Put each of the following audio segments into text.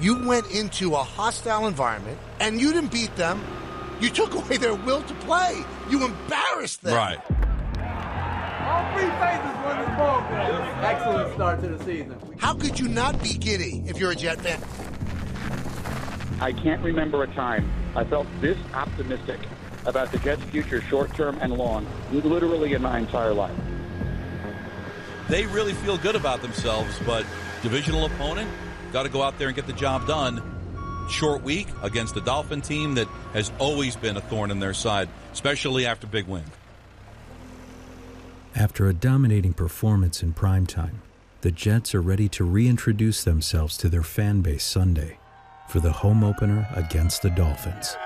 You went into a hostile environment, and you didn't beat them. You took away their will to play. You embarrassed them. Right. All three phases won this ball game. Excellent start to the season. How could you not be giddy if you're a Jet fan? I can't remember a time I felt this optimistic about the Jets' future, short-term and long, literally in my entire life. They really feel good about themselves, but divisional opponent, got to go out there and get the job done. Short week against the Dolphin team that has always been a thorn in their side, especially after big win. After a dominating performance in primetime, the Jets are ready to reintroduce themselves to their fan base Sunday for the home opener against the Dolphins.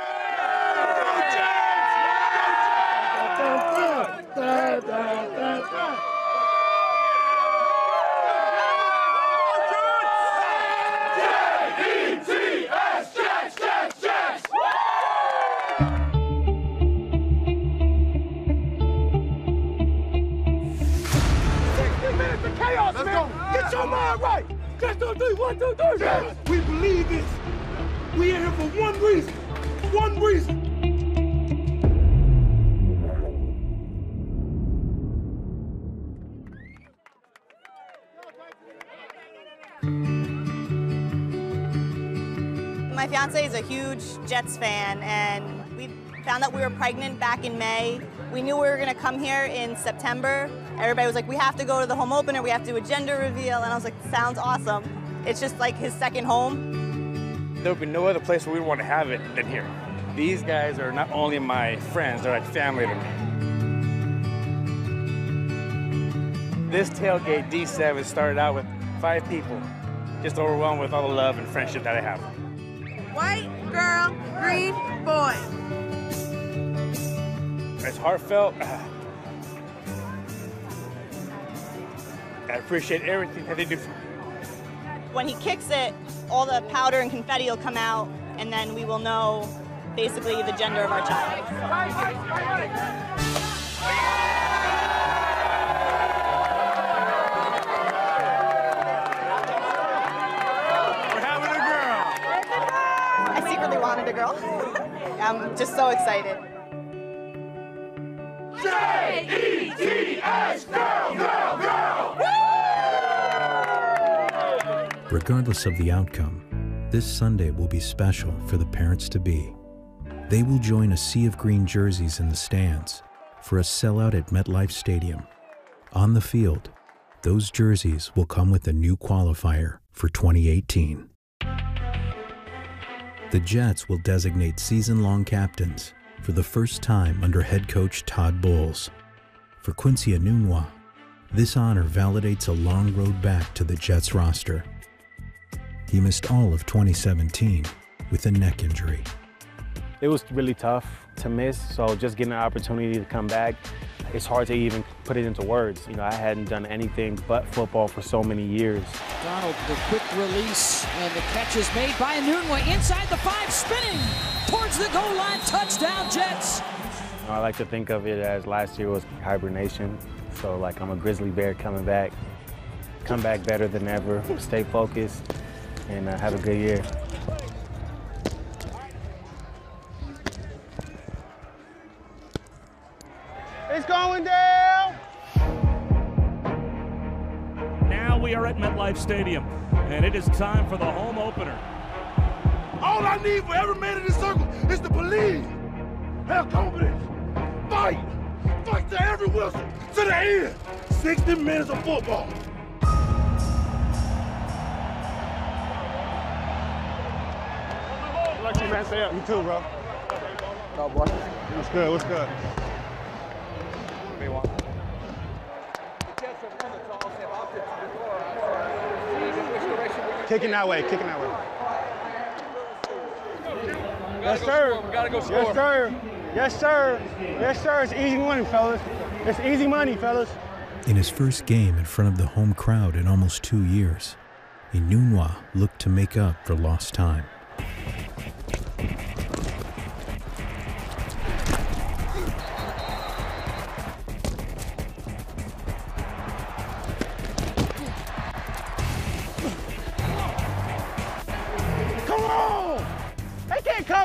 Get your mind right. Just don't do 1, 2, 3. Yes. We believe this. We are here for one reason. One reason. My fiance is a huge Jets fan, and we found out we were pregnant back in May. We knew we were going to come here in September. Everybody was like, we have to go to the home opener, we have to do a gender reveal, and I was like, sounds awesome. It's just like his second home. There would be no other place where we want to have it than here. These guys are not only my friends, they're like family to me. This tailgate D7 started out with 5 people, just overwhelmed with all the love and friendship that I have. White girl, green boy. It's heartfelt. I appreciate everything that they do for me. When he kicks it, all the powder and confetti will come out, and then we will know basically the gender of our child. We're having a girl. I secretly wanted a girl. I'm just so excited. J-E-T-S, girl, girl, girl! Regardless of the outcome, this Sunday will be special for the parents-to-be. They will join a sea of green jerseys in the stands for a sellout at MetLife Stadium. On the field, those jerseys will come with a new qualifier for 2018. The Jets will designate season-long captains for the first time under head coach Todd Bowles. For Quincy Enunwa, this honor validates a long road back to the Jets roster. He missed all of 2017 with a neck injury. It was really tough to miss, so just getting an opportunity to come back, it's hard to even put it into words. You know, I hadn't done anything but football for so many years. Donald, the quick release, and the catch is made by Enunwa inside the 5, spinning towards the goal line. Touchdown, Jets. I like to think of it as last year was hibernation. So like I'm a grizzly bear coming back, come back better than ever, stay focused, and have a good year. It's going down! Now we are at MetLife Stadium, and it is time for the home opener. All I need for every man in this circle is to believe, have confidence, fight to every whistle, to the end. 60 minutes of football. Good luck to you, man. Stay up. You too, bro. Oh, boy. What's good? What's good? Kicking that way, kicking that way. Yes, sir. We gotta go score. Yes, sir. Yes, sir. Yes, sir. It's easy money, fellas. It's easy money, fellas. In his first game in front of the home crowd in almost 2 years, Enunwa looked to make up for lost time.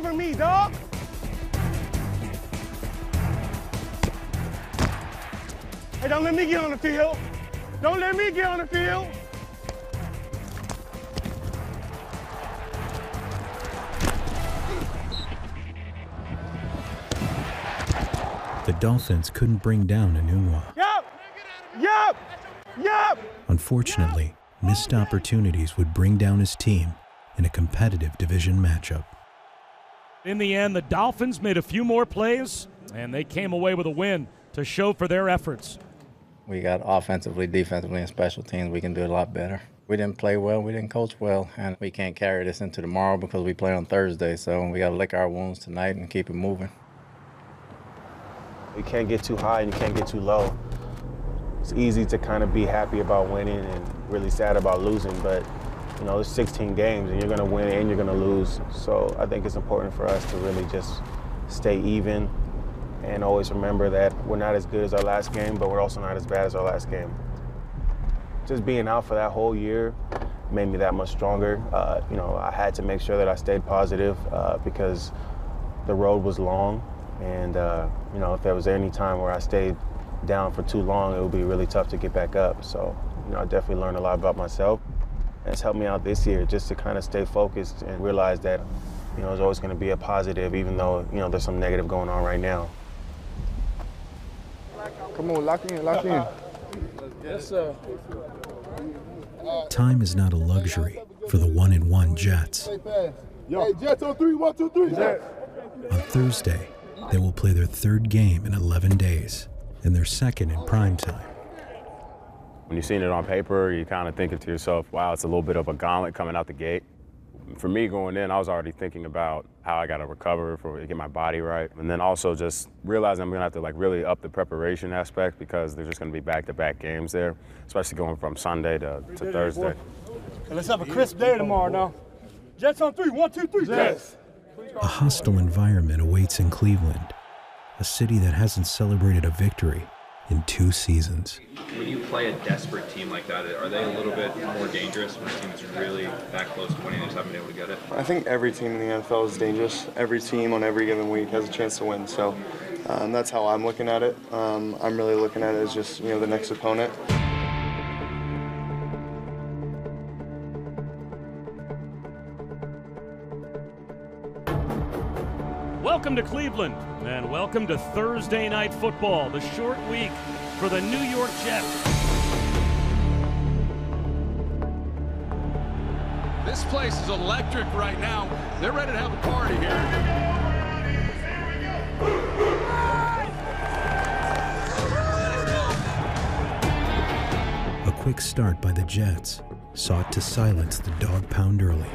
cover me, dog. Hey, don't let me get on the field. Don't let me get on the field. The Dolphins couldn't bring down Enunwa. Yup! Unfortunately, missed opportunities would bring down his team in a competitive division matchup. In the end, the Dolphins made a few more plays, and they came away with a win to show for their efforts. We got offensively, defensively, and special teams. We can do it a lot better. We didn't play well, we didn't coach well, and we can't carry this into tomorrow because we play on Thursday, so we got to lick our wounds tonight and keep it moving. You can't get too high and you can't get too low. It's easy to kind of be happy about winning and really sad about losing, but you know, there's 16 games and you're going to win and you're going to lose. So I think it's important for us to really just stay even and always remember that we're not as good as our last game, but we're also not as bad as our last game. Just being out for that whole year made me that much stronger. You know, I had to make sure that I stayed positive because the road was long. And, you know, if there was any time where I stayed down for too long, it would be really tough to get back up. So, you know, I definitely learned a lot about myself. And it's helped me out this year just to kind of stay focused and realize that, you know, there's always going to be a positive, even though, you know, there's some negative going on right now. Come on, lock in, lock in. Yes, sir. Time is not a luxury for the 1-1 Jets. Hey, Jets on 3, 1, 2, 3. Jets. On Thursday, they will play their third game in 11 days and their second in prime time. When you're seeing it on paper, you're kind of thinking to yourself, wow, it's a little bit of a gauntlet coming out the gate. For me going in, I was already thinking about how I got to recover to get my body right. And then also just realizing I'm going to have to like really up the preparation aspect because there's just going to be back-to-back games there, especially going from Sunday to Thursday. Hey, let's have a crisp day tomorrow now. Jets on 3, 1, 2, 3, Jets. A hostile environment awaits in Cleveland, a city that hasn't celebrated a victory in 2 seasons. When you play a desperate team like that, are they a little bit more dangerous when a team is really that close to winning and just haven't been able to get it? I think every team in the NFL is dangerous. Every team on every given week has a chance to win. So that's how I'm looking at it. I'm really looking at it as just, you know, the next opponent. Welcome to Cleveland, and welcome to Thursday Night Football, the short week for the New York Jets. This place is electric right now. They're ready to have a party here. A quick start by the Jets sought to silence the dog pound early.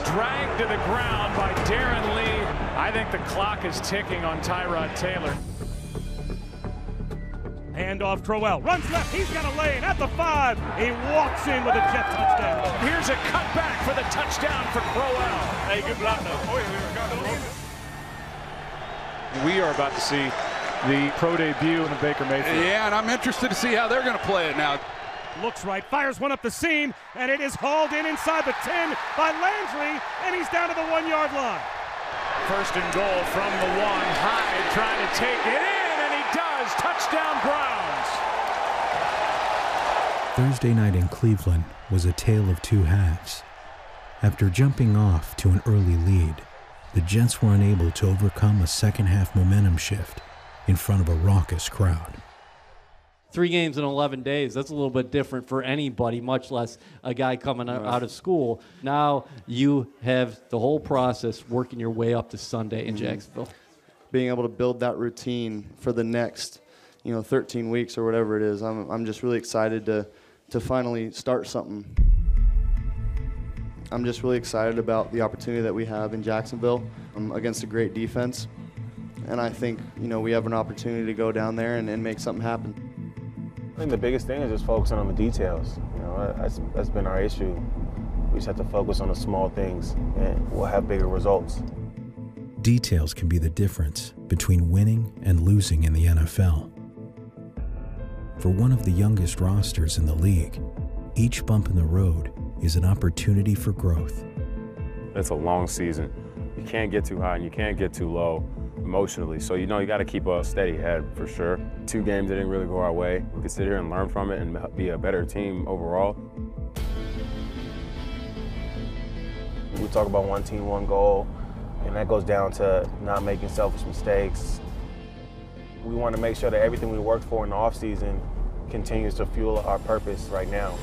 Dragged to the ground by Darren Lee. I think the clock is ticking on Tyrod Taylor. Hand off Crowell. Runs left. He's got a lane at the 5. He walks in with a Jet touchdown. Here's a cutback for the touchdown for Crowell. Hey, good block though. We are about to see the pro debut in the Baker Mayfield. Yeah, and I'm interested to see how they're going to play it now. Looks right, fires one up the seam, and it is hauled in inside the 10 by Landry, and he's down to the 1-yard line. First and goal from the 1. Hyde trying to take it in, and he does. Touchdown Browns. Thursday night in Cleveland was a tale of 2 halves. After jumping off to an early lead, the Jets were unable to overcome a second-half momentum shift in front of a raucous crowd. 3 games in 11 days, that's a little bit different for anybody, much less a guy coming out of school. Now you have the whole process working your way up to Sunday in Jacksonville. Being able to build that routine for the next, 13 weeks or whatever it is, I'm just really excited to finally start something. I'm just really excited about the opportunity that we have in Jacksonville against a great defense. And I think, we have an opportunity to go down there and make something happen. I think the biggest thing is just focusing on the details. That's been our issue. We just have to focus on the small things, and we'll have bigger results. Details can be the difference between winning and losing in the NFL. For one of the youngest rosters in the league, each bump in the road is an opportunity for growth. It's a long season. You can't get too high and you can't get too low emotionally. So, you got to keep a steady head for sure. 2 games that didn't really go our way. We could sit here and learn from it and be a better team overall. We talk about one team, one goal, and that goes down to not making selfish mistakes. We want to make sure that everything we worked for in the offseason continues to fuel our purpose right now.